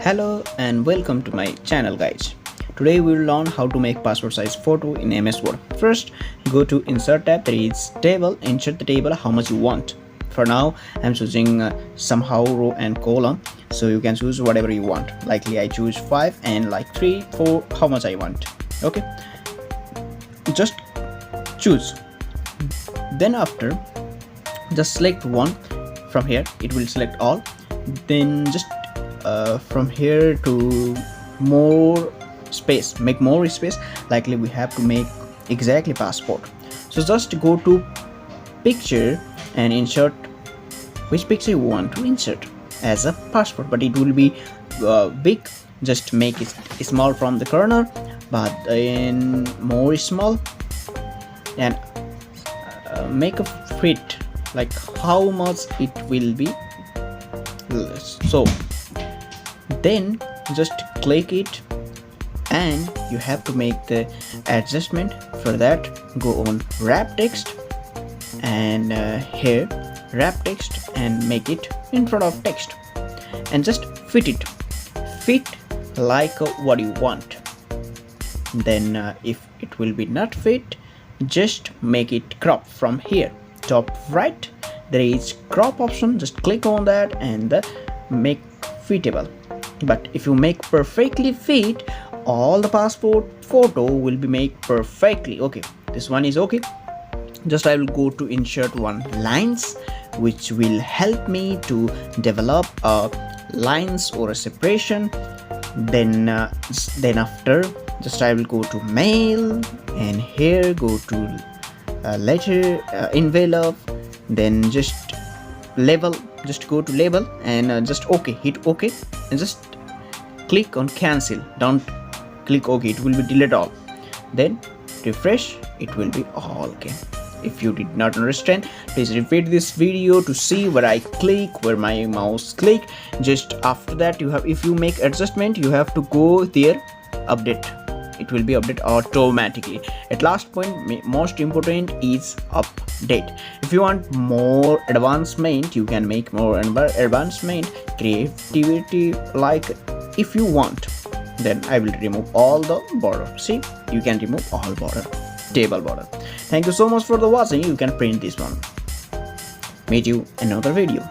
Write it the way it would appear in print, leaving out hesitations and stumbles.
Hello and welcome to my channel guys. Today we will learn how to make passport size photo in MS Word. First go to insert tab, there is table, insert the table how much you want. For now I'm choosing somehow row and column, so you can choose whatever you want. Likely I choose 5 and like 3, 4, how much I want. Okay, just choose. Then after just select one. From here it will select all. Then just from here to more space, make more space. Likely we have to make exactly passport, so just go to picture and insert which picture you want to insert as a passport, but it will be big. Just make it small from the corner, but in more small, and make a fit like how much it will be. So then just click it and you have to make the adjustment. For that go on wrap text and here wrap text and make it in front of text and just fit like what you want. Then if it will be not fit, just make it crop. From here top right there is crop option, just click on that and make fitable. But if you make perfectly fit, all the passport photo will be made perfectly. Okay, this one is okay. Just I will go to insert one lines, which will help me to develop a lines or a separation. Then after just I will go to mail and here go to letter envelope. Then just label, just go to label and just okay, hit okay and just click on cancel. Don't click okay, it will be delete all. Then refresh, it will be all okay. If you did not understand, please repeat this video to see where I click, where my mouse click. Just after that you have, if you make adjustment, you have to go there, update. It will be update automatically. At last point, most important is update. If you want more advancement, you can make more advancement, creativity. Like if you want, then I will remove all the border. See, you can remove all border, table border. Thank you so much for the watching. You can print this one. Meet you in another video.